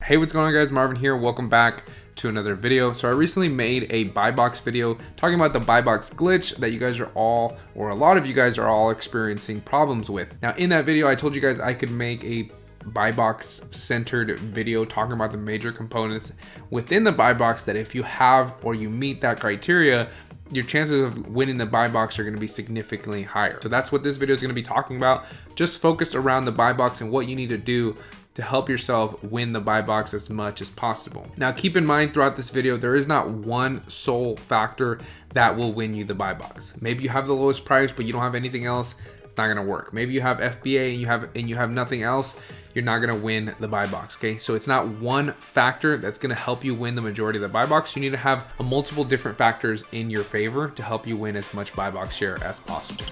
Hey, what's going on guys? Marvin here. Welcome back to another video. So I recently made a buy box video talking about the buy box glitch that you guys are all, or a lot of you guys are all experiencing problems with. Now in that video, I told you guys I could make a buy box centered video talking about the major components within the buy box that if you have or you meet that criteria, your chances of winning the buy box are going to be significantly higher. So that's what this video is going to be talking about. Just focused around the buy box and what you need to do to help yourself win the buy box as much as possible. Now keep in mind throughout this video, there is not one sole factor that will win you the buy box. Maybe you have the lowest price, but you don't have anything else. It's not gonna work. Maybe you have FBA and you have nothing else. You're not gonna win the buy box, okay? So it's not one factor that's gonna help you win the majority of the buy box. You need to have multiple different factors in your favor to help you win as much buy box share as possible.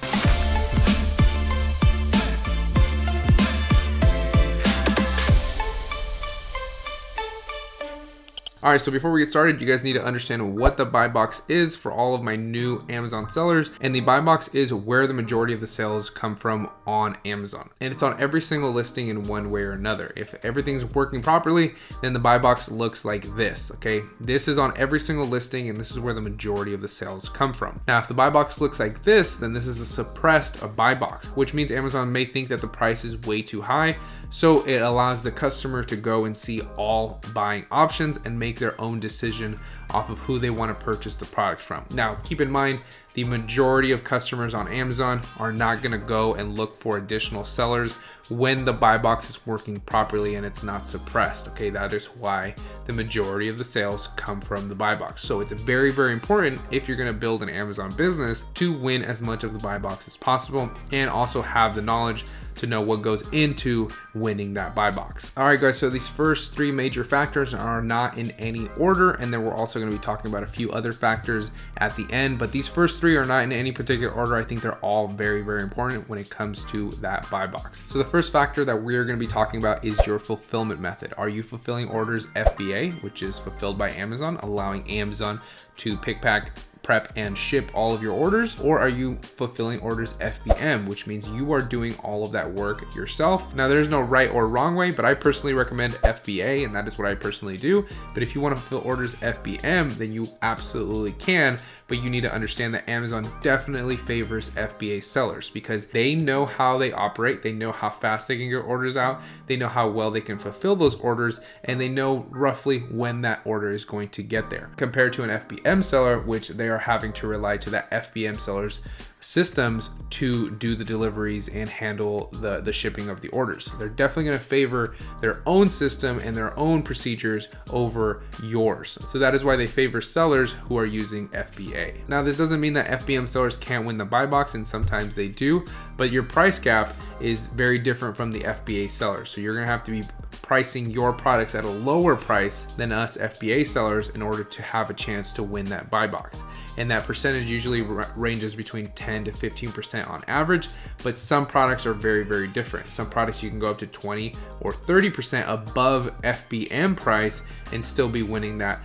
All right, so before we get started, you guys need to understand what the buy box is for all of my new Amazon sellers. And the buy box is where the majority of the sales come from on Amazon. And it's on every single listing in one way or another. If everything's working properly, then the buy box looks like this, okay? This is on every single listing and this is where the majority of the sales come from. Now, if the buy box looks like this, then this is a suppressed buy box, which means Amazon may think that the price is way too high. So it allows the customer to go and see all buying options and make their own decision off of who they want to purchase the product from. Now, keep in mind, the majority of customers on Amazon are not going to go and look for additional sellers when the buy box is working properly and it's not suppressed. Okay, that is why the majority of the sales come from the buy box. So it's very, very important if you're going to build an Amazon business to win as much of the buy box as possible and also have the knowledge to know what goes into winning that buy box. All right, guys, so these first three major factors are not in any order, and then we're also going to be talking about a few other factors at the end, but these first three are not in any particular order. I think they're all very, very important when it comes to that buy box. So the first factor that we're going to be talking about is your fulfillment method. Are you fulfilling orders FBA, which is fulfilled by Amazon, allowing Amazon to pick, pack, prep and ship all of your orders? Or are you fulfilling orders FBM, which means you are doing all of that work yourself? Now there's no right or wrong way, but I personally recommend FBA, and that is what I personally do. But if you want to fulfill orders FBM, then you absolutely can, but you need to understand that Amazon definitely favors FBA sellers because they know how they operate, they know how fast they can get orders out, they know how well they can fulfill those orders, and they know roughly when that order is going to get there. Compared to an FBM seller, which they are having to rely to that FBM sellers systems to do the deliveries and handle the shipping of the orders. They're definitely going to favor their own system and their own procedures over yours. So that is why they favor sellers who are using FBA. Now, this doesn't mean that FBM sellers can't win the buy box, and sometimes they do, but your price gap is very different from the FBA sellers. So you're going to have to be pricing your products at a lower price than us FBA sellers in order to have a chance to win that buy box. And that percentage usually ranges between 10 to 15% on average, but some products are very, very different. Some products you can go up to 20 or 30% above FBM price and still be winning that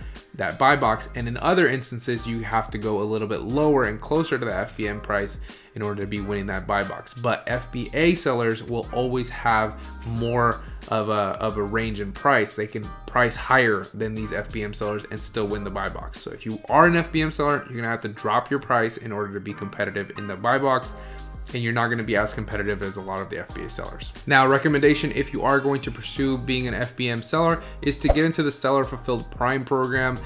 buy box. And in other instances, you have to go a little bit lower and closer to the FBM price in order to be winning that buy box. But FBA sellers will always have more of a range in price. They can price higher than these FBM sellers and still win the buy box. So if you are an FBM seller, you're gonna have to drop your price in order to be competitive in the buy box, and you're not going to be as competitive as a lot of the FBA sellers. Now, recommendation if you are going to pursue being an FBM seller is to get into the Seller Fulfilled Prime program.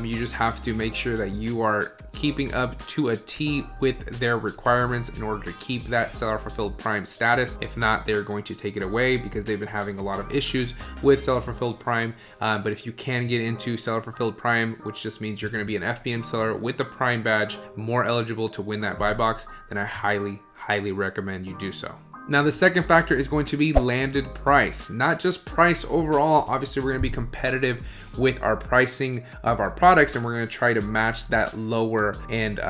You just have to make sure that you are keeping up to a T with their requirements in order to keep that Seller Fulfilled Prime status. If not, they're going to take it away because they've been having a lot of issues with Seller Fulfilled Prime. But if you can get into Seller Fulfilled Prime, which just means you're going to be an FBM seller with the Prime badge, more eligible to win that buy box, then I highly recommend you do so. Now, the second factor is going to be landed price, not just price overall. Obviously, we're going to be competitive with our pricing of our products, and we're going to try to match that lower end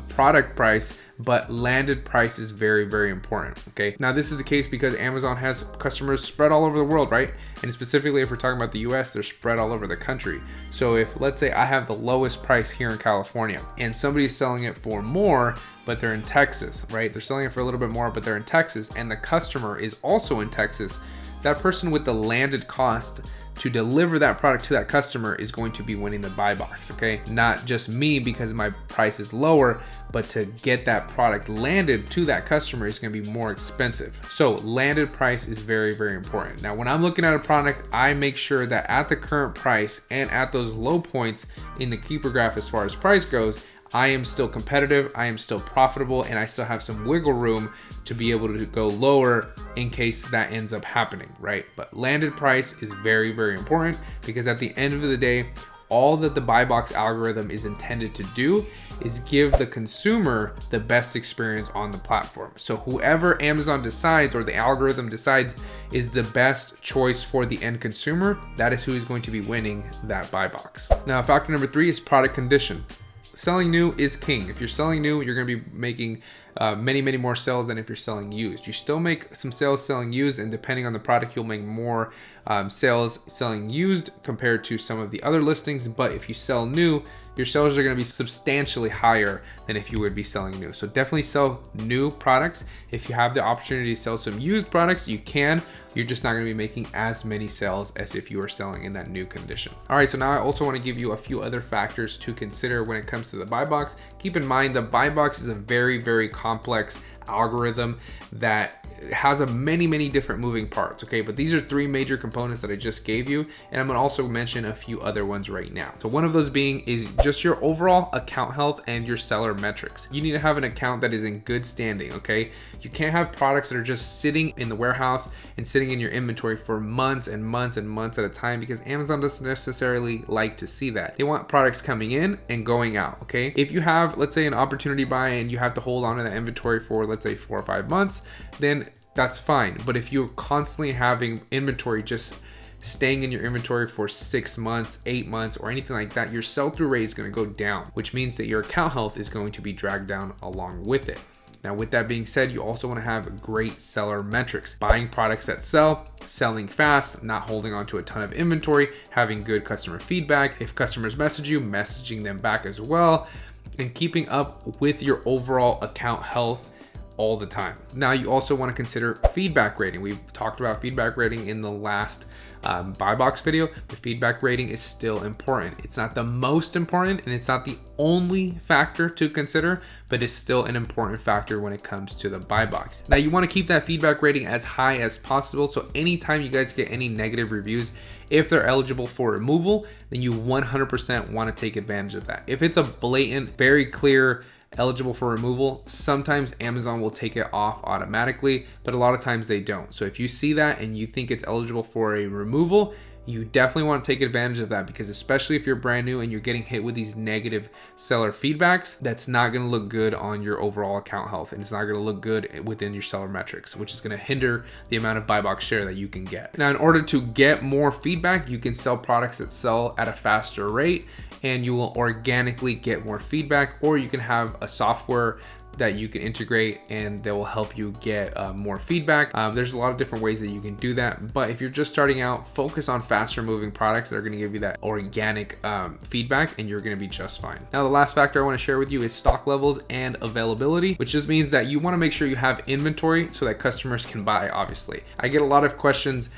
product price, but landed price is very, very important. Okay. Now, this is the case because Amazon has customers spread all over the world, right? And specifically, if we're talking about the US, they're spread all over the country. So if, let's say I have the lowest price here in California and somebody's selling it for more, but they're in Texas, right? They're selling it for a little bit more, but they're in Texas, and the customer is also in Texas. That person with the landed cost to deliver that product to that customer is going to be winning the buy box, okay? Not just me because my price is lower, but to get that product landed to that customer is going to be more expensive. So landed price is very, very important. Now, when I'm looking at a product, I make sure that at the current price and at those low points in the keeper graph as far as price goes, I am still competitive, I am still profitable, and I still have some wiggle room to be able to go lower in case that ends up happening, right? But landed price is very, very important because at the end of the day, all that the buy box algorithm is intended to do is give the consumer the best experience on the platform. So whoever Amazon decides or the algorithm decides is the best choice for the end consumer, that is who is going to be winning that buy box. Now, factor number 3 is product condition. Selling new is king. If you're selling new, you're going to be making many more sales than if you're selling used. You still make some sales selling used, and depending on the product, you'll make more sales selling used compared to some of the other listings. But if you sell new, your sales are going to be substantially higher than if you would be selling new. So definitely sell new products. If you have the opportunity to sell some used products, you can. You're just not going to be making as many sales as if you were selling in that new condition. All right, so now I also want to give you a few other factors to consider when it comes to the buy box. Keep in mind the buy box is a very complex algorithm that has many different moving parts, okay? But these are 3 major components that I just gave you, and I'm gonna also mention a few other ones right now. So one of those being is just your overall account health and your seller metrics. You need to have an account that is in good standing, okay? You can't have products that are just sitting in the warehouse and sitting in your inventory for months and months at a time, because Amazon doesn't necessarily like to see that. They want products coming in and going out, okay? If you have, let's say, an opportunity buy and you have to hold on to that inventory for, let's say, 4 or 5 months, then that's fine. But if you're constantly having inventory just staying in your inventory for 6 months, 8 months, or anything like that, your sell-through rate is going to go down, which means that your account health is going to be dragged down along with it. Now, with that being said, you also want to have great seller metrics, buying products that sell, selling fast, not holding on to a ton of inventory, having good customer feedback. If customers message you, messaging them back as well, and keeping up with your overall account health all the time. Now, you also want to consider feedback rating. We've talked about feedback rating in the last buy box video. The feedback rating is still important. It's not the most important and it's not the only factor to consider, but it's still an important factor when it comes to the buy box. Now, you want to keep that feedback rating as high as possible. So anytime you guys get any negative reviews, if they're eligible for removal, then you 100% want to take advantage of that. If it's a blatant, very clear eligible for removal, sometimes Amazon will take it off automatically, but a lot of times they don't. So if you see that and you think it's eligible for a removal, you definitely want to take advantage of that, because especially if you're brand new and you're getting hit with these negative seller feedbacks, that's not going to look good on your overall account health, and it's not going to look good within your seller metrics, which is going to hinder the amount of buy box share that you can get. Now, in order to get more feedback, you can sell products that sell at a faster rate, and you will organically get more feedback, or you can have a software that you can integrate and that will help you get more feedback. There's a lot of different ways that you can do that, but if you're just starting out, focus on faster moving products that are going to give you that organic feedback, and you're going to be just fine. Now, the last factor I want to share with you is stock levels and availability, which just means that you want to make sure you have inventory so that customers can buy. Obviously, I get a lot of questions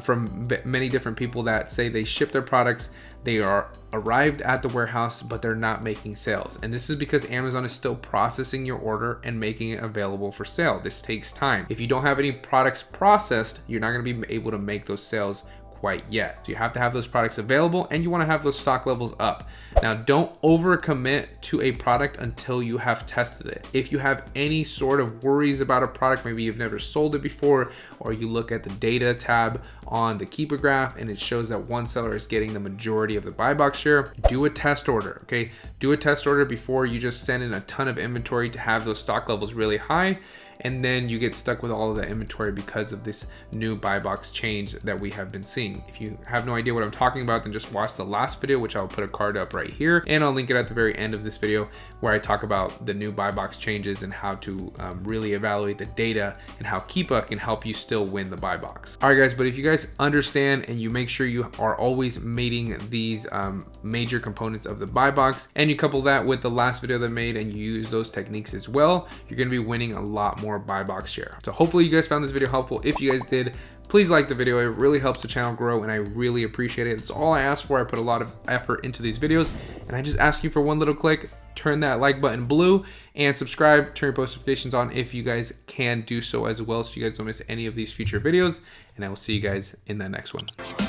from many different people that say they ship their products, they are arrived at the warehouse, but they're not making sales. And this is because Amazon is still processing your order and making it available for sale. This takes time. If you don't have any products processed, you're not going to be able to make those sales quite yet. So you have to have those products available, and you want to have those stock levels up. Now, don't overcommit to a product until you have tested it. If you have any sort of worries about a product, maybe you've never sold it before, or you look at the data tab on the keeper graph and it shows that one seller is getting the majority of the buy box share, do a test order, okay? Do a test order before you just send in a ton of inventory to have those stock levels really high, and then you get stuck with all of that inventory because of this new buy box change that we have been seeing. If you have no idea what I'm talking about, then just watch the last video, which I'll put a card up right here, and I'll link it at the very end of this video, where I talk about the new buy box changes and how to really evaluate the data and how Keepa can help you still win the buy box. All right, guys, but if you guys understand and you make sure you are always meeting these major components of the buy box, and you couple that with the last video that I made and you use those techniques as well, you're going to be winning a lot more more buy box share. So hopefully you guys found this video helpful. If you guys did, please like the video. It really helps the channel grow and I really appreciate it. It's all I ask for. I put a lot of effort into these videos and I just ask you for one little click. Turn that like button blue and subscribe, turn post notifications on if you guys can do so as well, so you guys don't miss any of these future videos. And I will see you guys in that next one.